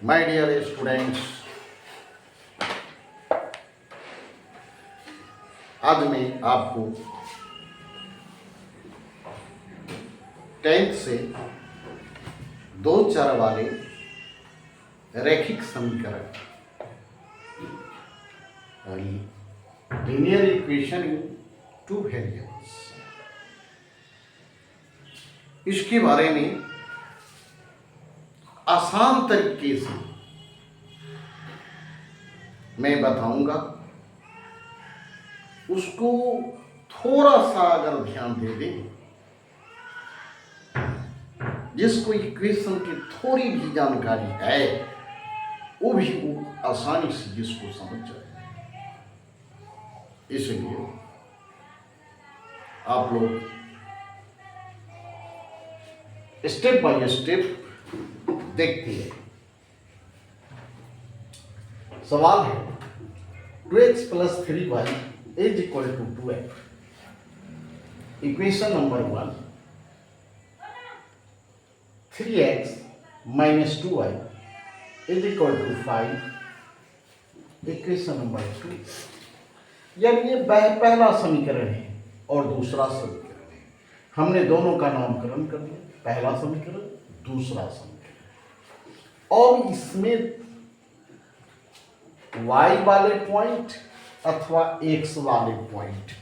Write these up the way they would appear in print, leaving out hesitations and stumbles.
My dear students, आज मैं आपको 10th से दो चर वाले रैखिक समीकरण linear equation in two variables, इसके बारे में आसान तरीके से मैं बताऊंगा। उसको थोड़ा सा अगर ध्यान दे दें, जिसको इक्वेशन की थोड़ी भी जानकारी है वो भी आसानी से जिसको समझ जाए। इसलिए आप लोग स्टेप बाय स्टेप देखते हैं। सवाल है 2x + 3y = 2f। Equation number 1 3x - 2y = 5। Equation number 2, यानी ये पहला समीकरण है और दूसरा समीकरण है। हमने दोनों का नामकरण कर दिया, पहला समीकरण दूसरा समीकरण। और इसमें y वाले पॉइंट अथवा x वाले पॉइंट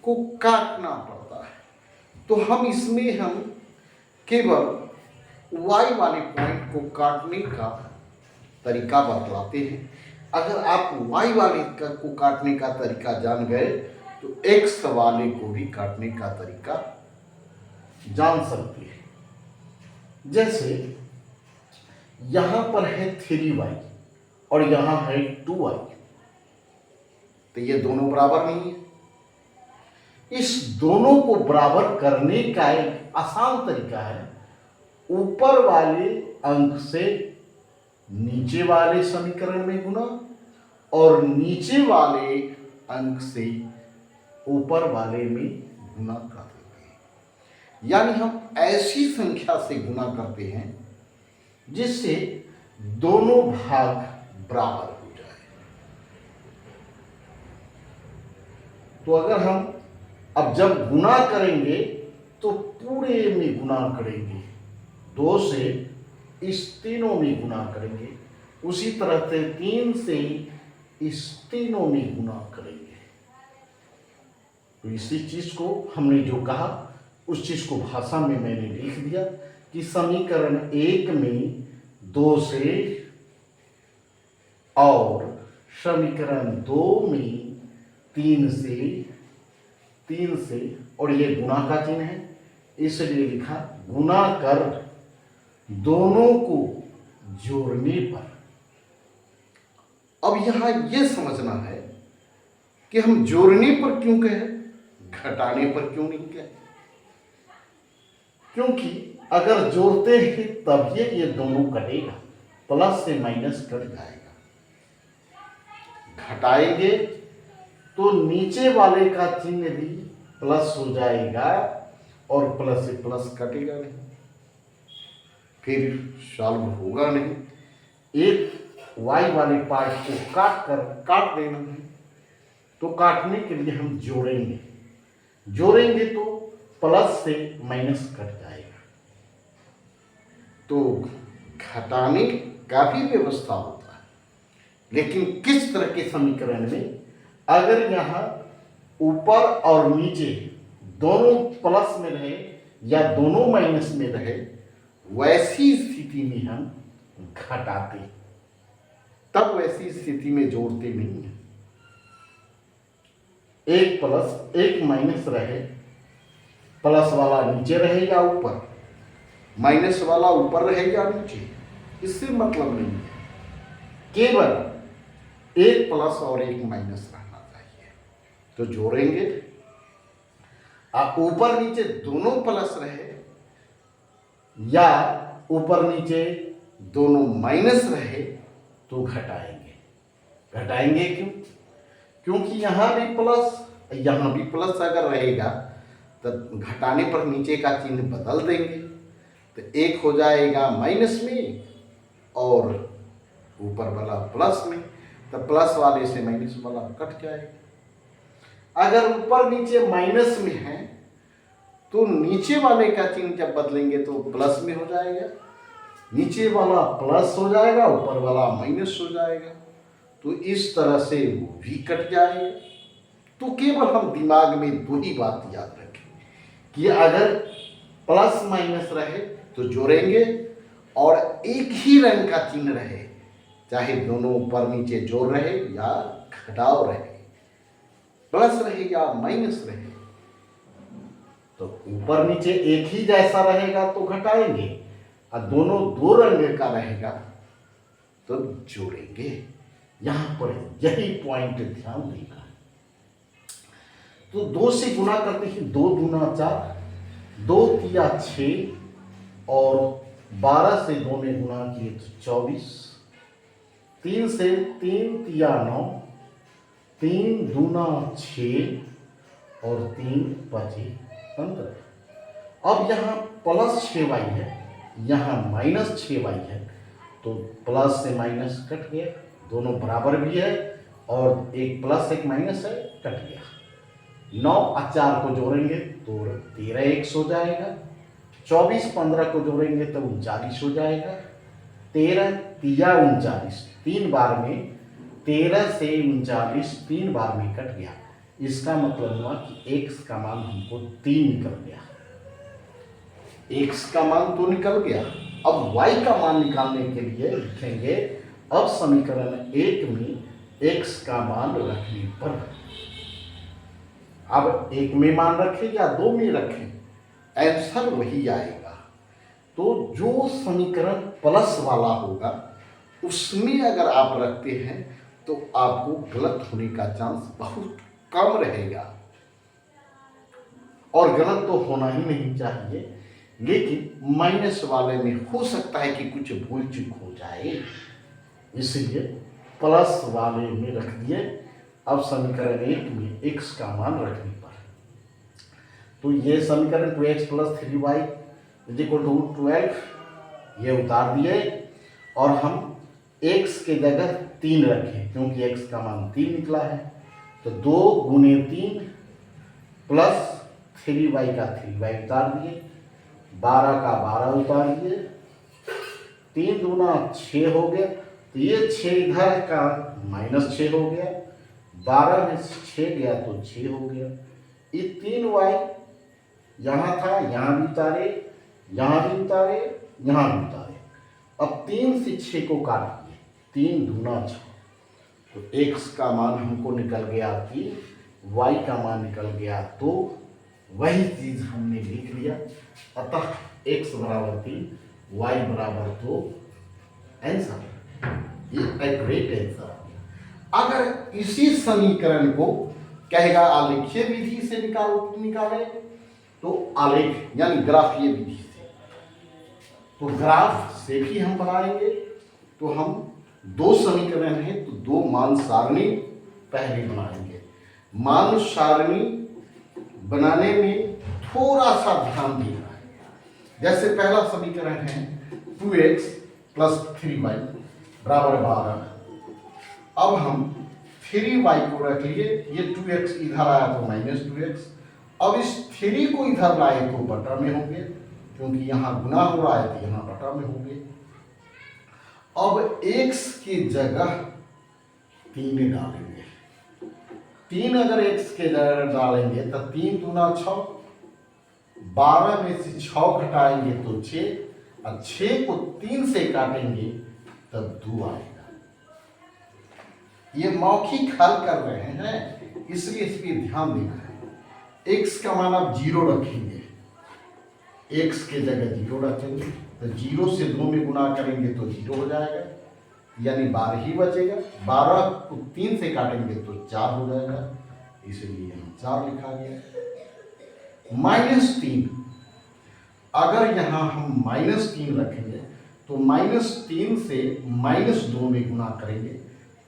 को काटना पड़ता है, तो हम केवल y वाले पॉइंट को काटने का तरीका बतलाते हैं। अगर आप y वाले को काटने का तरीका जान गए तो x वाले को भी काटने का तरीका जान सकते हैं। जैसे यहां पर है 3y और यहां है 2y, तो ये दोनों बराबर नहीं है। इस दोनों को बराबर करने का एक आसान तरीका है, ऊपर वाले अंक से नीचे वाले समीकरण में गुना और नीचे वाले अंक से ऊपर वाले में गुना कर देते हैं। यानी हम ऐसी संख्या से गुना करते हैं जिससे दोनों भाग बराबर हो जाए। तो अगर हम अब जब गुना करेंगे तो पूरे में गुना करेंगे, 2 से इस तीनों में गुना करेंगे, उसी तरह से 3 से इस तीनों में गुना करेंगे। तो इसी चीज को हमने जो कहा उस चीज को भाषा में मैंने लिख दिया कि समीकरण 1 में 2 से और समीकरण 2 में 3 से और ये गुणा का चिन्ह है, इसलिए लिखा गुणा कर दोनों को जोड़ने पर। अब यहां यह समझना है कि हम जोड़ने पर क्यों कहे, घटाने पर क्यों नहीं कहे। क्योंकि अगर जोड़ते हैं तब ये दोनों कटेगा, प्लस से माइनस कट जाएगा। घटाएंगे तो नीचे वाले का चिन्ह भी प्लस हो जाएगा और प्लस से प्लस कटेगा नहीं, फिर सॉल्व होगा नहीं। एक y वाले पार्ट को काट देना है, तो काटने के लिए हम जोड़ेंगे तो प्लस से माइनस कट जाएगा। तो घटाने का भी व्यवस्था होता है, लेकिन किस तरह के समीकरण में, अगर यहाँ ऊपर और नीचे दोनों प्लस में रहे या दोनों माइनस में रहे, वैसी स्थिति में हम घटाते, तब वैसी स्थिति में जोड़ते नहीं है। एक प्लस एक माइनस रहे, प्लस वाला नीचे रहे या ऊपर, माइनस वाला ऊपर रहे या नीचे, इससे मतलब नहीं है। केवल एक प्लस और एक माइनस रहना चाहिए। तो जोड़ेंगे, ऊपर नीचे दोनों प्लस रहे या ऊपर नीचे दोनों माइनस रहे तो घटाएंगे क्यों? क्योंकि यहां भी प्लस अगर रहेगा तो घटाने पर नीचे का चिन्ह बदल देंगे, तो एक हो जाएगा माइनस में और ऊपर वाला प्लस में, तो प्लस वाले से माइनस वाला कट जाएगा। अगर ऊपर नीचे माइनस में है तो नीचे वाले का चिन्ह जब बदलेंगे तो प्लस में हो जाएगा, नीचे वाला प्लस हो जाएगा, ऊपर वाला माइनस हो जाएगा। तो इस तरह से वो भी कट जाएगा। तो केवल हम दिमाग में दो ही बात याद रखें कि अगर प्लस माइनस रहे तो जोड़ेंगे, और एक ही रंग का चिन्ह रहे, चाहे दोनों ऊपर नीचे जोड़ रहे या घटाव रहे, प्लस रहे या माइनस रहे, तो ऊपर नीचे एक ही जैसा रहेगा तो घटाएंगे, और दोनों दो रंग का रहेगा तो जोड़ेंगे। यहां पर यही पॉइंट ध्यान देना है। तो 2 से गुणा करते ही 2 दूना 4, 2 तिया 6, और 12 से 2 में गुणा किए तो 24, 3 से 3 तिया 9, 3 दूना 6, और 3 बचे 15। अब यहाँ प्लस 6y है, यहाँ माइनस 6y है, तो प्लस से माइनस कट गया, दोनों बराबर भी है, और एक प्लस एक माइनस है, कट गया। 9 और 4 को जोड़ेंगे तो 13 1 हो जाएगा, 24 15 को जोड़ेंगे तो 39 हो जाएगा, 13 तिया 39, 3 बार में 13 से 39 3 बार में कट गया। इसका मतलब हुआ कि x का मान हमको 3 निकल गया, x का मान तो निकल गया। अब y का मान निकालने के लिए लिखेंगे, अब समीकरण 1 में x का मान रखने पर, अब 1 में मान रखें या 2 में रखें, आंसर वही आएगा। तो जो समीकरण प्लस वाला होगा उसमें अगर आप रखते हैं तो आपको गलत होने का चांस बहुत कम रहेगा, और गलत तो होना ही नहीं चाहिए, लेकिन माइनस वाले में हो सकता है कि कुछ भूल चूक हो जाए, इसलिए प्लस वाले में रख दिए। अब समीकरण 1 में x का मान रखने पर, तो ये समीकरण 2x + 3y = 12 ये उतार दिए, और हम x के जगह 3 रखें क्योंकि x का मान 3 निकला है, तो 2 × 3 + 3y का 3y उतार दिए, 12 का 12 उतार दिए, 3 दूना 6 हो गया, तो ये 6 इधर का -6 हो गया, 12 में से 6 गया तो 6 हो गया। ये 3y यहाँ था, यहाँ भी उतारे, यहाँ भी उतारे, यहाँ भी उतारे। अब 3 से 6 को काट दिए, 3 दूना 6, तो x का मान हमको निकल गया 3, y का मान निकल गया 2, वही चीज हमने लिख लिया। अतः x = 3, y = 2, आंसर, ये ग्रेट आंसर। अगर इसी समीकरण को कहेगा आलेखीय विधि से निकाले तो आलेख यानी ग्राफीय विधि से, तो ग्राफ से भी हम बनाएंगे। तो हम 2 समीकरण हैं तो 2 मान सारणी पहले बनाएंगे। मान सारणी बनाने में थोड़ा सा ध्यान देना है। जैसे पहला समीकरण है 2x + 3y = 12। अब हम 3y को रख लिए, ये 2x इधर आया तो -2x। अब इस 3 को इधर लाए तो बटा में होंगे, क्योंकि यहाँ गुना हो रहा है तो यहाँ बटा में होंगे। अब x की जगह 3 डालेंगे, 3 अगर x के जगह डालेंगे तो 3 दूना 6, 12 में से 6 घटाएंगे तो 6, और 6 को 3 से काटेंगे तब 2 आएगा। ये मौखिक हल कर रहे हैं, इसलिए इस पर ध्यान देना है। x का मान आप 0 रखेंगे, x के जगह 0 रखेंगे, तो 0 से 2 में गुणा करेंगे तो 0 हो जाएगा, यानी 12 ही बचेगा। 12 को 3 से काटेंगे तो 4 हो जाएगा, इसलिए यहाँ 4 लिखा गया। -3, अगर यहाँ हम -3 रखेंगे तो -3 से -2 में गुणा करेंगे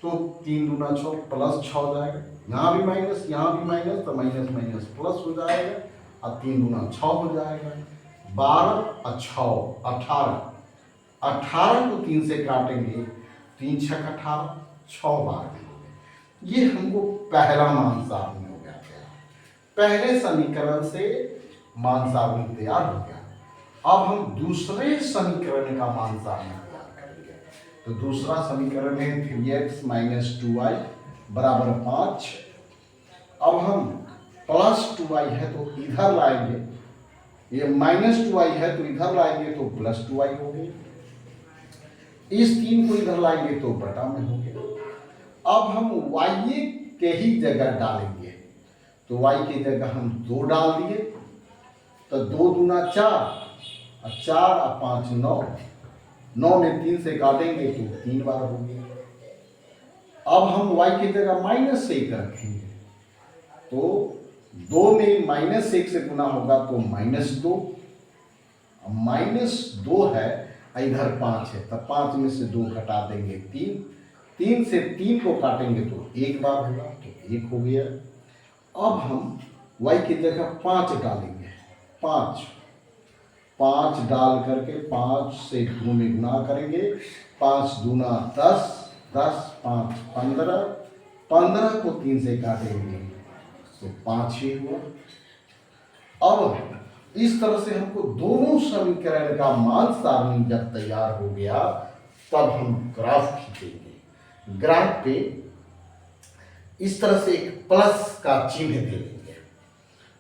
तो 3 दूना 6 +6 हो जाएगा, यहाँ भी माइनस, यहाँ भी माइनस, तो माइनस माइनस प्लस हो जाएगा, और 3 दूना 6 हो जाएगा। 12 और 6 18, 18 को 3 से काटेंगे 3 6 18, 6 बार भी हो गए। ये हमको पहला मान सारणी हो गया। पहले समीकरण से मान सारणी तैयार हो गया। अब हम दूसरे समीकरण का मान सारणी तैयार करेंगे। तो दूसरा समीकरण है 3x - 2y बराबर 5। अब हम प्लस 2y है तो इधर लाएंगे, ये -2y है तो इधर लाएंगे तो प्लस 2y हो गई। इस 3 को इधर लाएंगे तो बटा में हो गया। अब हम y के ही जगह डालेंगे, तो y की जगह हम 2 डाल दिए, तो 2 दूना 4 और 4 और 5 9, 9 में 3 से काटेंगे तो 3 बार हो गया। अब हम y की जगह -1 रखेंगे, तो 2 में -1 से गुना होगा तो -2, -2 है, इधर 5 है, तब 5 में से 2 घटा देंगे 3, 3 से 3 को काटेंगे तो 1 बार होगा, तो 1 हो गया। अब हम y की जगह 5 डालेंगे, 5 डाल करके 5 से 2 में गुना करेंगे, 5 दूना 10, 10 5 15, 15 को 3 से काटेंगे तो 5 ही हुआ। अब इस तरह से हमको दोनों समीकरण का मान सारणी जब तैयार हो गया, तब हम ग्राफ खींचेंगे। ग्राफ पे इस तरह से एक प्लस का चिन्ह दे देंगे,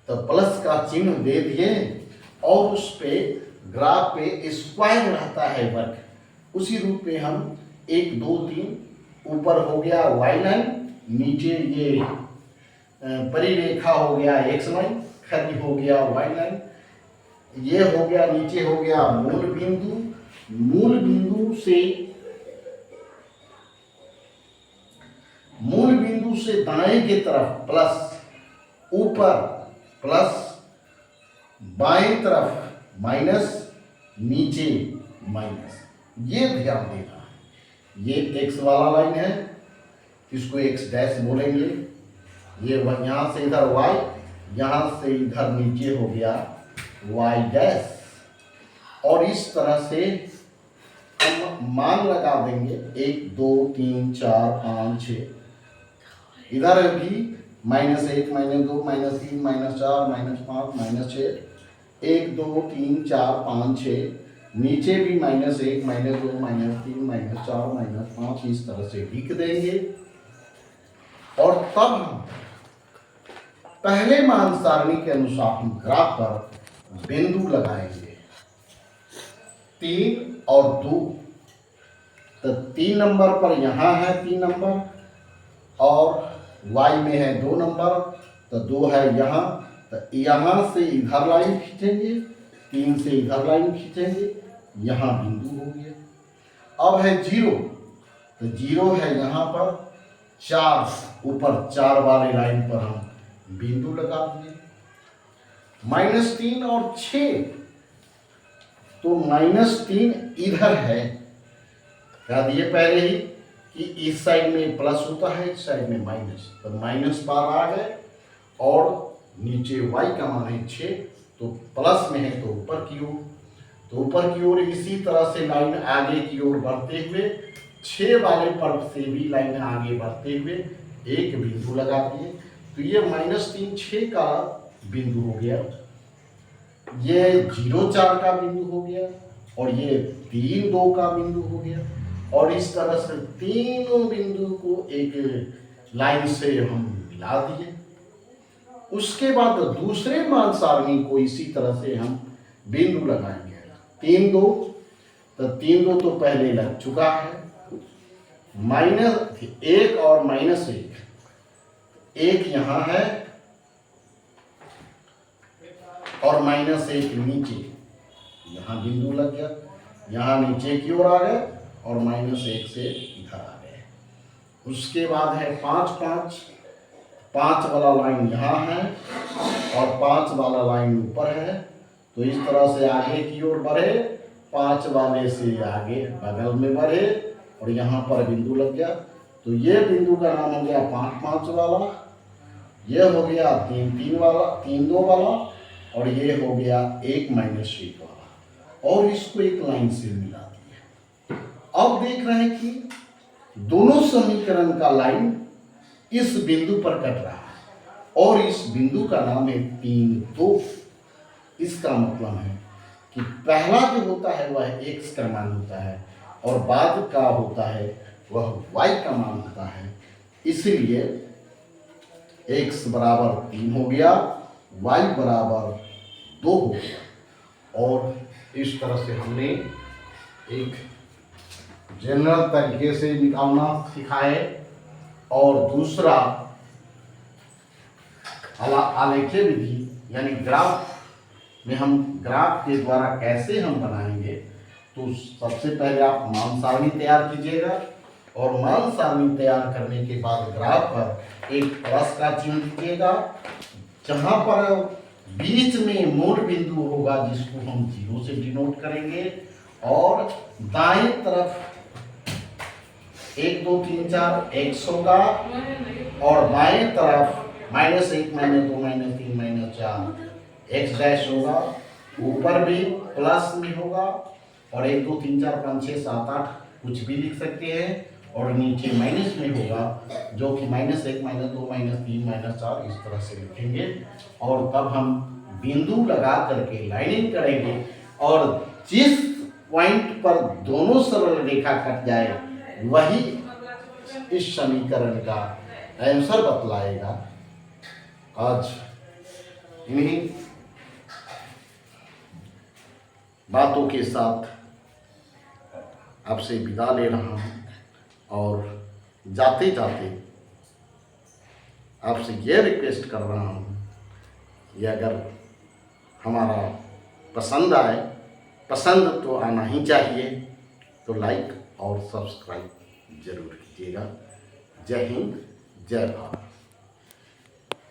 तो प्लस का चिन्ह दे दिए और उस पे ग्राफ पे स्क्वायर रहता है वर्ग, उसी रूप में हम 1 2 3, ऊपर हो गया y लाइन, नीचे ये परिरेखा हो गया x लाइन, खड़ी हो गया y लाइन, ये हो गया नीचे हो गया मूल बिंदु, मूल बिंदु से दाएं की तरफ प्लस, ऊपर प्लस, बाएं तरफ माइनस, नीचे माइनस, ये ध्यान देना है। ये x वाला लाइन है, इसको x डैश बोलेंगे, ये यहां से इधर y, यहां से इधर नीचे हो गया y डैश, और इस तरह से हम मान लगा देंगे 1 2 3 4 5 6, इधर भी -1 -2 -3 -4 -5 -6, 1 2 3 4 5 6, नीचे भी -1 -2 -3 -4 -5, इस तरह से लिख देंगे। और तब हम पहले मान सारणी के अनुसार हम ग्राफ पर बिंदु लगाएंगे 3 और 2, तो 3 नंबर पर यहाँ है 3 नंबर, और y में है 2 नंबर, तो 2 है यहाँ, तो यहाँ से इधर लाइन खींचेंगे, 3 से इधर लाइन खींचेंगे, यहाँ बिंदु हो गया। अब है 0, तो 0 है यहाँ पर, 4 ऊपर 4 वाले लाइन पर हम बिंदु लगा दिए। -3 और 6, तो -3 इधर है, कह दिए पहले ही कि इस साइड में प्लस होता है, इस साइड में माइनस, तो माइनस बार आ गए, और नीचे y का मान है 6, तो प्लस में है तो ऊपर की ओर, तो ऊपर की ओर इसी तरह से लाइन आगे की ओर बढ़ते हुए 6 वाले पर से भी लाइन आगे बढ़ते हुए एक बिंदु लगा दिए, तो ये -3 6 का बिंदु हो गया, ये 0 4 का बिंदु हो गया, और ये 3 2 का बिंदु हो गया, और इस तरह से तीनों बिंदु को एक लाइन से हम मिला दिए। उसके बाद दूसरे मान सारणी को इसी तरह से हम बिंदु लगाएंगे, 3 2, तो 3 2 तो पहले लग चुका है, -1 और -1, 1 यहाँ है और -1 नीचे, यहाँ बिंदु लग गया, यहाँ नीचे की ओर आ गए और -1 से इधर आ गए। उसके बाद है 5 5, 5 वाला लाइन यहाँ है और 5 वाला लाइन ऊपर है, तो इस तरह से आगे की ओर बढ़े, 5 वाले से आगे बगल में बढ़े और यहाँ पर बिंदु लग गया, तो ये बिंदु का नाम हो गया 5 5 वाला, ये हो गया 3 3 वाला, 3 2 वाला, और ये हो गया 1 -1 वाला, और इसको एक लाइन से मिला दिया। अब देख रहे हैं कि दोनों समीकरण का लाइन इस बिंदु पर कट रहा है और इस बिंदु का नाम है 3-2। इसका मतलब है कि पहला जो होता है वह x का मान होता है और बाद का होता है वह y का मान होता है। इसलिए x बराबर 3 हो गया, y बराबर 2 हो गया। और इस तरह से हमने एक जनरल तरीके से निकालना सीखा है। और दूसरा आलेखीय विधि यानी ग्राफ में हम ग्राफ के द्वारा कैसे हम बनाएंगे, तो सबसे पहले आप मान सारणी तैयार कीजिएगा और मान सारणी तैयार करने के बाद ग्राफ पर एक प्लस का चिन्ह दीजिएगा। जहाँ पर बीच में मूल बिंदु होगा जिसको हम 0 से डिनोट करेंगे और दाएं तरफ 1 2 3 4 x होगा और बाएं तरफ -1 -2 -3 -4 x डैश होगा। ऊपर भी प्लस में होगा और 1 2 3 4 5 6 7 8 कुछ भी लिख सकते हैं और नीचे माइनस में होगा जो कि -1 -2 -3 -4 इस तरह से लिखेंगे। और तब हम बिंदु लगा करके लाइनिंग करेंगे और जिस पॉइंट पर दोनों सरल रेखा कट जाए वही इस समीकरण का आंसर बतलाएगा। आज इन्हीं बातों के साथ आपसे विदा ले रहा हूँ और जाते जाते आपसे यह रिक्वेस्ट कर रहा हूँ कि अगर हमारा पसंद आए, पसंद तो आना ही चाहिए, तो लाइक और सब्सक्राइब जरूर कीजिएगा। जय हिंद, जय भारत।